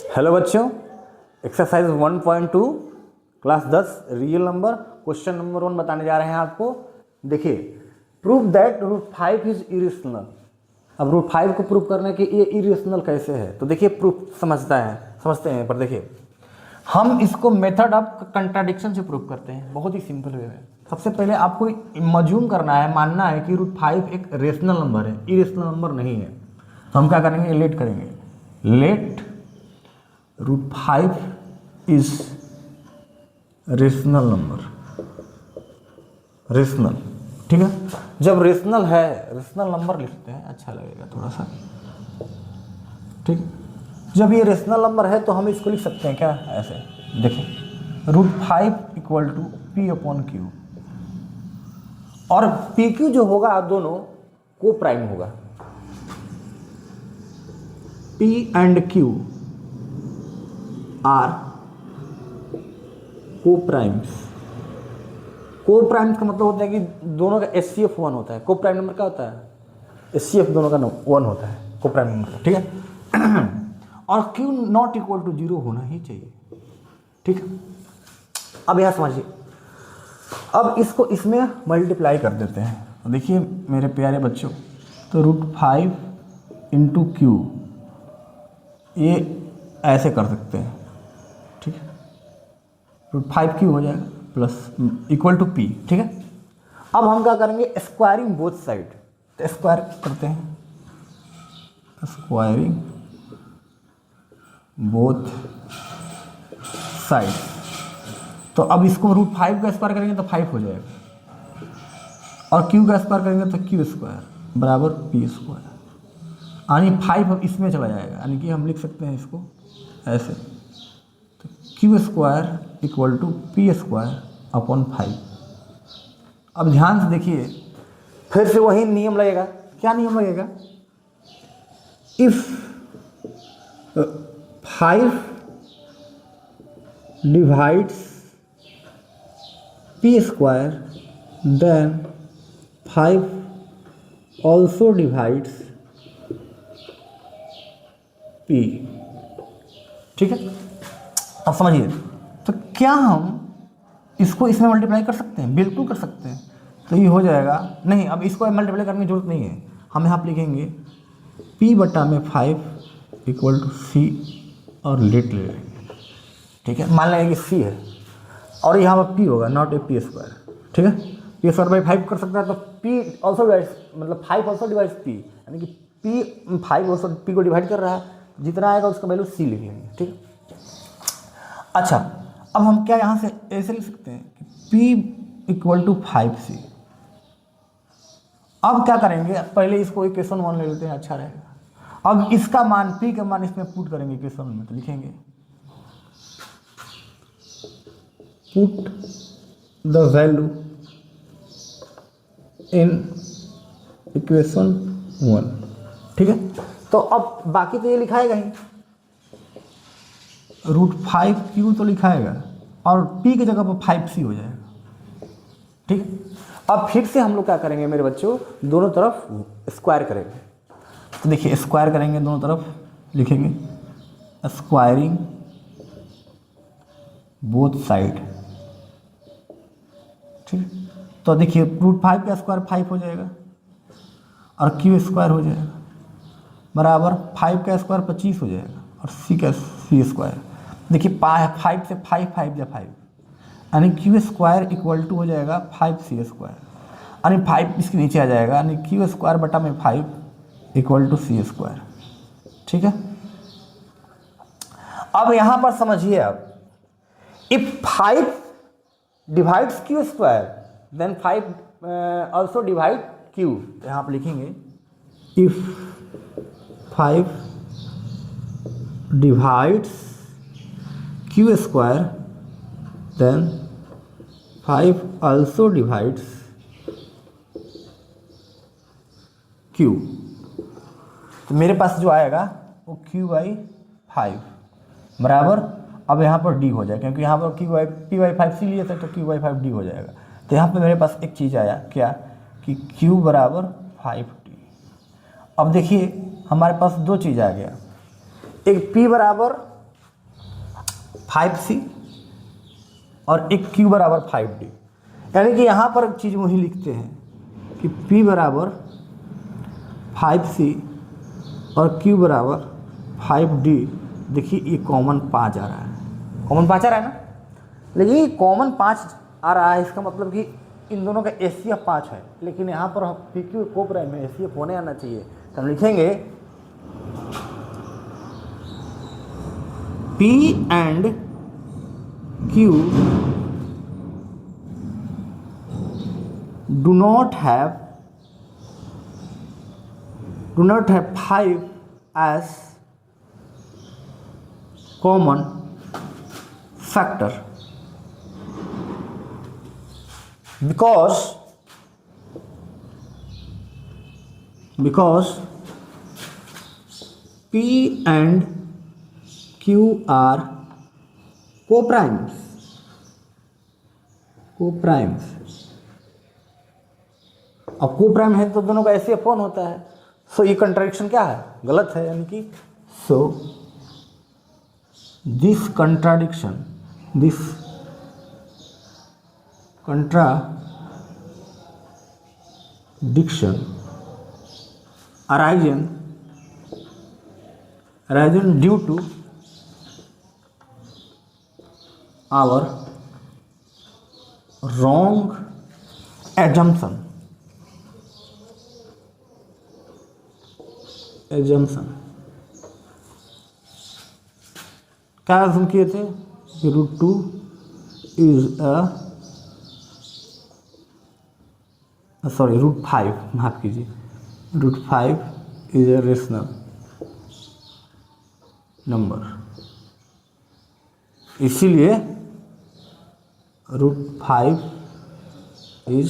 Hello बच्चों, exercise 1.2 class 10 real number question number 1 बताने जा रहे हैं आपको। देखिए, प्रूव दैट √5 इज इरेशनल। अब √5 को प्रूव करने के ये इरेशनल कैसे है, तो देखिए प्रूफ समझते हैं। पर देखिए, हम इसको मेथड ऑफ कंट्राडिक्शन से प्रूव करते हैं, बहुत ही सिंपल वे में। सबसे पहले आपको मज्यूम करना है, मानना है कि √5 एक रेशनल नंबर है, इरेशनल नंबर नहीं है। तो हम क्या करेंगे, लेट करेंगे, let √5 is rational number, rational, ठीक है। जब रेशनल है, रेशनल नंबर लिखते हैं, अच्छा लगेगा थोड़ा सा, ठीक। जब ये रेशनल नंबर है तो हम इसको लिख सकते हैं क्या, ऐसे देखिए, √5 इक्वल टू P/Q, और PQ जो होगा दोनों को प्राइम होगा, P एंड Q आर को प्राइम्स। को प्राइम्स का मतलब होता है कि दोनों का HCF 1 होता है। को प्राइम नंबर क्या होता है, HCF दोनों का 1 होता है, को प्राइम नंबर का, ठीक है। और Q नॉट इक्वल टू 0 होना ही चाहिए, ठीक है। अब यह समझिए, अब इसको इसमें मल्टीप्लाई कर देते हैं। तो देखिए मेरे प्यारे बच्चों, तो √5 इंटू Q ये ऐसे कर सकते हैं, ठीक है। √5Q हो जाएगा प्लस इक्वल टू P, ठीक है। अब हम क्या करेंगे, स्क्वायरिंग बोथ साइड, तो स्क्वायर करते हैं, स्क्वायरिंग बोथ साइड। तो अब इसको √5 का स्क्वायर करेंगे तो 5 हो जाएगा, और Q का स्क्वायर करेंगे तो Q² बराबर P², यानी 5 अब इसमें चला जाएगा, यानी कि हम लिख सकते हैं इसको ऐसे, तो Q² इक्वल टू P²/5। अब ध्यान से देखिए, फिर से वही नियम लगेगा। क्या नियम लगेगा, if 5 divides P², then 5 also divides P, ठीक है। अब समझिए, तो क्या हम इसको इसमें मल्टीप्लाई कर सकते हैं, बिल्कुल कर सकते हैं। तो ये हो जाएगा, नहीं अब इसको मल्टीप्लाई करने की जरूरत नहीं है, हम यहाँ पर लिखेंगे P/5 इक्वल टू C और लेट ले लेंगे, ठीक है। मान लेंगे कि C है और यहाँ पर P होगा, नॉट ए P², ठीक है। P²/5 कर सकता है, तो P ऑल्सो डिवाइड्स, मतलब 5 ऑल्सो डिवाइड्स P, यानी कि P 5 ऑल्सो P को डिवाइड कर रहा है, जितना आएगा उसका वैल्यू C लिख लेंगे, ठीक है। अच्छा, अब हम क्या यहाँ से ऐसे लिख सकते हैं कि P इक्वल टू 5C। अब क्या करेंगे, पहले इसको इक्वेशन 1 ले लेते हैं, अच्छा रहेगा। अब इसका मान, P का मान इसमें पुट करेंगे इक्वेशन में, तो लिखेंगे put the value in equation 1, ठीक है। तो अब बाकी तो ये लिखाएगा ही, √5Q तो लिखाएगा, और P की जगह पर 5C हो जाएगा, ठीक है। अब फिर से हम लोग क्या करेंगे मेरे बच्चों, दोनों तरफ स्क्वायर करेंगे। तो देखिए, स्क्वायर करेंगे दोनों तरफ, लिखेंगे स्क्वायरिंग बोथ साइड, ठीक। तो देखिए √5 का स्क्वायर 5 हो जाएगा, और Q² हो जाएगा बराबर 5 का स्क्वायर 25 हो जाएगा, और C²। देखिए 5 से 5 5 या 5, यानी Q² इक्वल टू हो जाएगा 5C², यानी 5 इसके नीचे आ जाएगा, यानी Q²/5 इक्वल टू C², ठीक है। अब यहाँ पर समझिए, अब if 5 divides Q², then 5 also divide Q। यहाँ पर लिखेंगे if 5 divides Q², then 5 also divides Q। तो मेरे पास जो आएगा वो Q/5 बराबर, अब यहाँ पर D हो जाएगा, क्योंकि यहाँ पर P/5C लिए थे, तो Q/5 D हो जाएगा। तो यहाँ पे मेरे पास एक चीज़ आया, क्या कि Q बराबर 5T। अब देखिए हमारे पास दो चीज़ आ गया, एक P बराबर 5c और एक q बराबर 5d। यानी कि यहाँ पर चीज़ वही लिखते हैं कि p बराबर 5c और q बराबर 5d। देखिए ये कॉमन 5 आ रहा है, कॉमन 5 आ रहा है ना, लेकिन ये कॉमन 5 आ रहा है, इसका मतलब कि इन दोनों का HCF 5 है, लेकिन यहाँ पर PQ को प्राइम में HCF होने आना चाहिए। तो हम लिखेंगे P and Q do not have 5 as common factor because P and Q are co-primes। अब को-प्राइम है तो दोनों का ऐसे अपॉन होता है। सो ये कंट्राडिक्शन क्या है, गलत है, यानी कि so this contradiction arisen due to our wrong assumption क्या assume किए थे कि √2 इज √5, माफ कीजिए, √5 इज ए रेशनल नंबर, इसीलिए √5 इज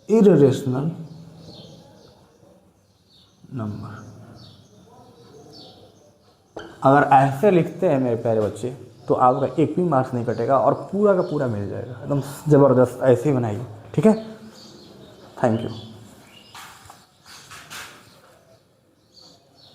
इररेशनल नंबर। अगर ऐसे लिखते हैं मेरे प्यारे बच्चे तो आपका एक भी मार्क्स नहीं कटेगा और पूरा का पूरा मिल जाएगा, एकदम ज़बरदस्त। ऐसे ही बनाइए, ठीक है। Thank you.